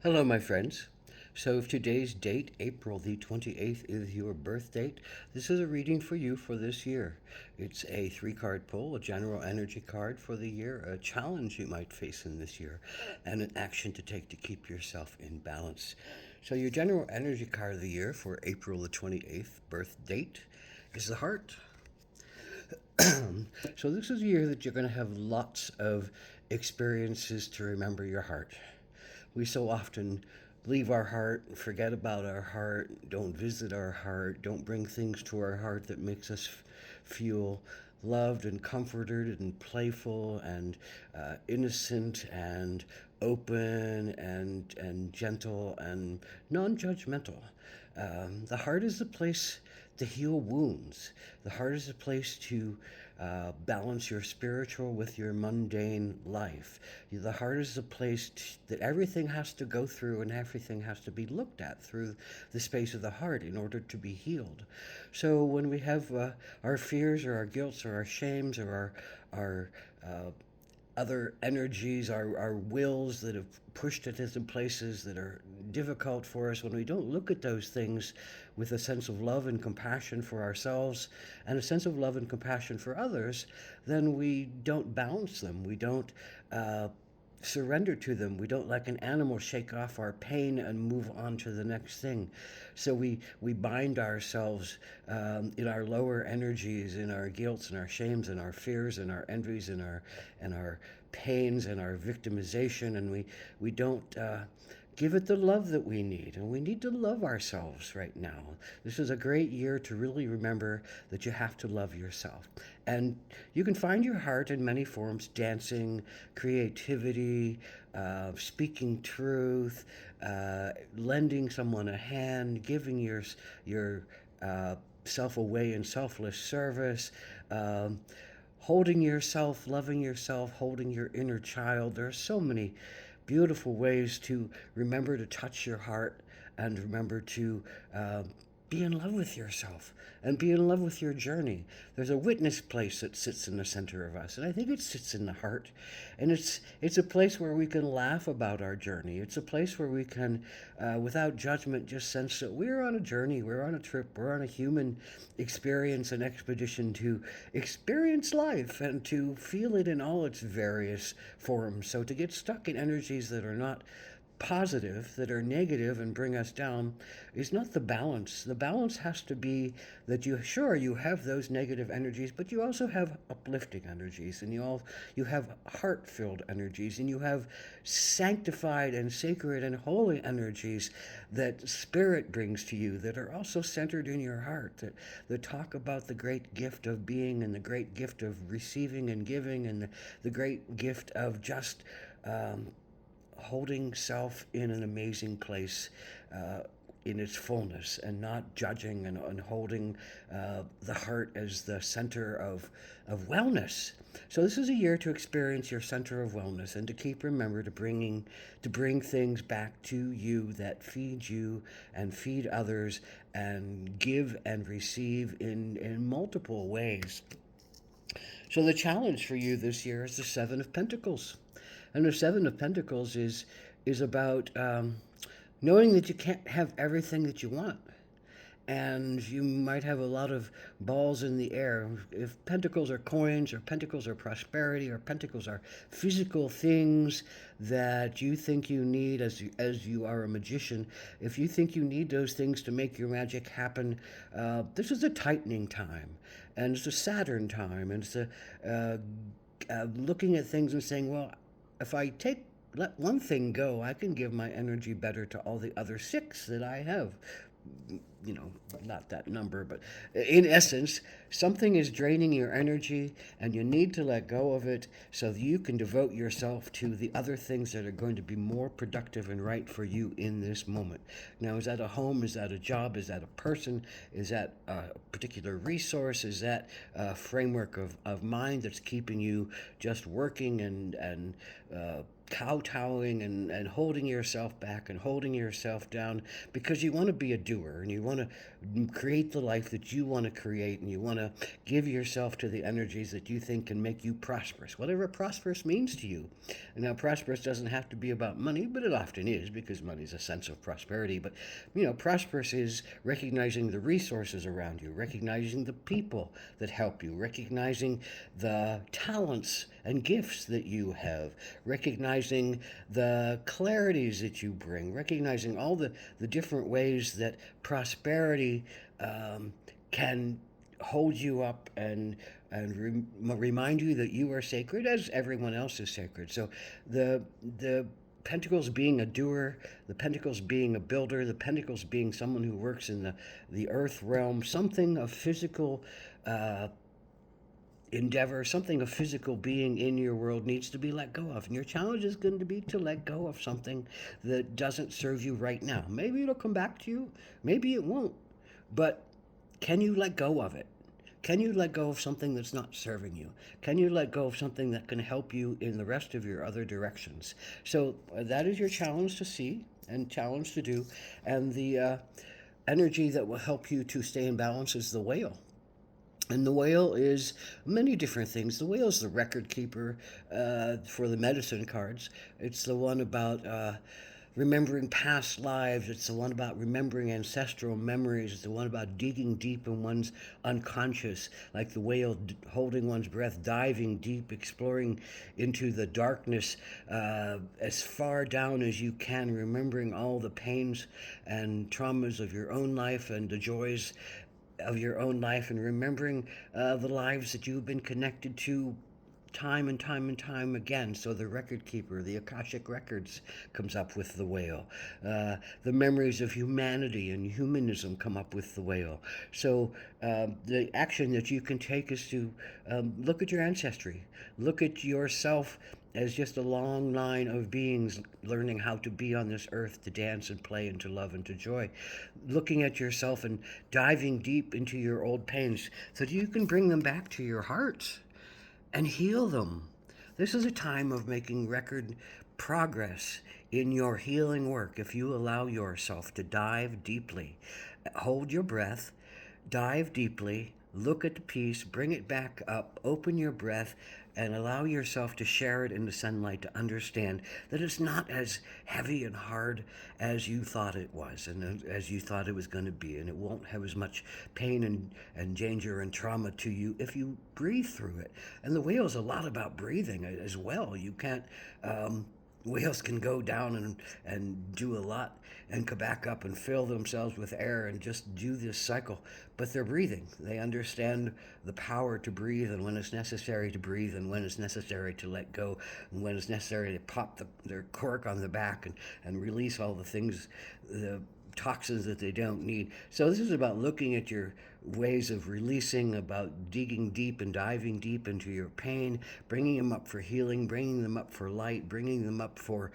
Hello, my friends. So, if today's date, April the 28th, is your birth date, this is a reading for you for this year. It's a three-card pull, a general energy card for the year, a challenge you might face in this year, and an action to take to keep yourself in balance. So, your general energy card of the year for April the 28th birth date is the heart. So, this is a year that you're going to have lots of experiences to remember your heart. We so often leave our heart, forget about our heart, don't visit our heart, don't bring things to our heart that makes us feel loved and comforted and playful and innocent and open and gentle and non-judgmental. The heart is the place to heal wounds. The heart is a place to balance your spiritual with your mundane life. The heart is a place that everything has to go through and everything has to be looked at through the space of the heart in order to be healed. So when we have our fears or our guilts or our shames or our other energies, our wills that have pushed us into places that are difficult for us, when we don't look at those things with a sense of love and compassion for ourselves and a sense of love and compassion for others, then we don't balance them. We don't surrender to them. We don't, like an animal, shake off our pain and move on to the next thing. So we bind ourselves in our lower energies, in our guilts and our shames and our fears and our envies and our pains and our victimization, and we don't give it the love that we need. And we need to love ourselves right now. This is a great year to really remember that you have to love yourself. And you can find your heart in many forms: dancing, creativity, speaking truth, lending someone a hand, giving your self away in selfless service. Holding yourself, loving yourself, holding your inner child. There are so many beautiful ways to remember to touch your heart and remember to be in love with yourself and be in love with your journey. There's a witness place that sits in the center of us, and I think it sits in the heart. And it's a place where we can laugh about our journey. It's a place where we can, without judgment, just sense that we're on a journey, we're on a trip, we're on a human experience, an expedition to experience life and to feel it in all its various forms. So to get stuck in energies that are not positive, that are negative and bring us down, is not the balance. The balance has to be that you have those negative energies, but you also have uplifting energies, and you have heart-filled energies, and you have sanctified and sacred and holy energies that spirit brings to you, that are also centered in your heart, that talk about the great gift of being and the great gift of receiving and giving, and the great gift of just holding self in an amazing place in its fullness, and not judging, and holding the heart as the center of wellness. So this is a year to experience your center of wellness and to keep remember to bring things back to you that feed you and feed others and give and receive in multiple ways. So the challenge for you this year is the Seven of Pentacles. And the Seven of Pentacles is about knowing that you can't have everything that you want. And you might have a lot of balls in the air. If pentacles are coins, or pentacles are prosperity, or pentacles are physical things that you think you need as you are a magician, if you think you need those things to make your magic happen, this is a tightening time. And it's a Saturn time. And it's looking at things and saying, well, if I let one thing go, I can give my energy better to all the other six that I have. You know, not that number, but in essence, something is draining your energy and you need to let go of it so that you can devote yourself to the other things that are going to be more productive and right for you in this moment. Now, is that a home? Is that a job? Is that a person? Is that a particular resource? Is that a framework of mind that's keeping you just working and kowtowing and holding yourself back and holding yourself down because you want to be a doer and you want to create the life that you want to create, and you want to give yourself to the energies that you think can make you prosperous, whatever prosperous means to you. And now, prosperous doesn't have to be about money, but it often is, because money is a sense of prosperity. But, prosperous is recognizing the resources around you, recognizing the people that help you, recognizing the talents and gifts that you have, recognizing the clarities that you bring, recognizing all the different ways that prosperity can hold you up and remind you that you are sacred as everyone else is sacred. So the Pentacles being a doer, the Pentacles being a builder, the Pentacles being someone who works in the earth realm, something of physical endeavor, something of physical being in your world needs to be let go of. And your challenge is going to be to let go of something that doesn't serve you right now. Maybe it'll come back to you, maybe it won't. But can you let go of it? Can you let go of something that's not serving you? Can you let go of something that can help you in the rest of your other directions? So that is your challenge to see and challenge to do. And the energy that will help you to stay in balance is the whale. And the whale is many different things. The whale is the record keeper for the medicine cards. It's the one about remembering past lives. It's the one about remembering ancestral memories. It's the one about digging deep in one's unconscious, like the whale holding one's breath, diving deep, exploring into the darkness as far down as you can, remembering all the pains and traumas of your own life and the joys of your own life, and remembering the lives that you've been connected to time and time and time again. So the record keeper, the Akashic Records, comes up with the whale. The memories of humanity and humanism come up with the whale. So the action that you can take is to look at your ancestry, look at yourself as just a long line of beings learning how to be on this earth, to dance and play and to love and to joy. Looking at yourself and diving deep into your old pains so that you can bring them back to your heart and heal them. This is a time of making record progress in your healing work if you allow yourself to dive deeply. Hold your breath, dive deeply, look at the piece, bring it back up, open your breath, and allow yourself to share it in the sunlight, to understand that it's not as heavy and hard as you thought it was and as you thought it was going to be. And it won't have as much pain and danger and trauma to you if you breathe through it. And the whale is a lot about breathing as well. You can't... Whales can go down and do a lot and come back up and fill themselves with air and just do this cycle. But they're breathing. They understand the power to breathe, and when it's necessary to breathe, and when it's necessary to let go, and when it's necessary to pop their cork on the back and release all the things, the toxins that they don't need. So this is about looking at your ways of releasing, about digging deep and diving deep into your pain, bringing them up for healing, bringing them up for light, bringing them up for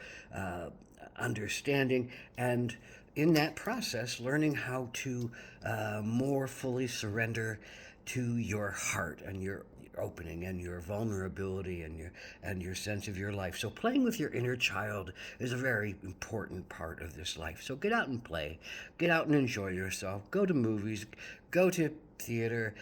understanding, and in that process, learning how to more fully surrender to your heart and your opening and your vulnerability and your sense of your life. So playing with your inner child is a very important part of this life. So get out and play. Get out and enjoy yourself. Go to movies. Go to theater.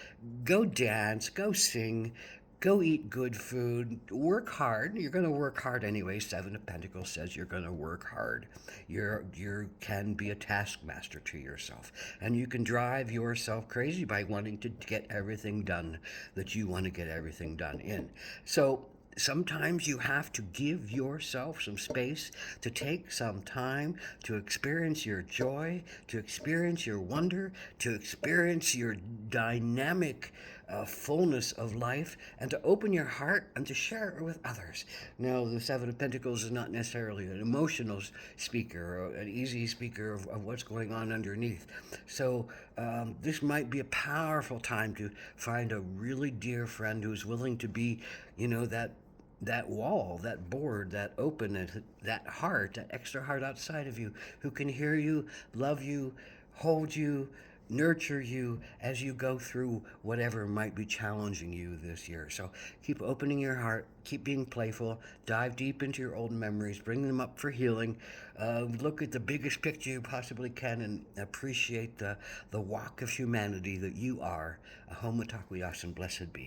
Go dance. Go sing. Go eat good food. Work hard. You're going to work hard anyway. Seven of Pentacles says you're going to work hard. You can be a taskmaster to yourself. And you can drive yourself crazy by wanting to get everything done that you want to get everything done in. So sometimes you have to give yourself some space to take some time to experience your joy, to experience your wonder, to experience your dynamic fullness of life, and to open your heart and to share it with others. Now, the Seven of Pentacles is not necessarily an emotional speaker or an easy speaker of what's going on underneath. So this might be a powerful time to find a really dear friend who's willing to be, that wall, that board, that open, that heart, that extra heart outside of you, who can hear you, love you, hold you, nurture you as you go through whatever might be challenging you this year. So keep opening your heart, keep being playful, dive deep into your old memories, bring them up for healing, look at the biggest picture you possibly can, and appreciate the walk of humanity that you are. A Homo Takuyasin, blessed be.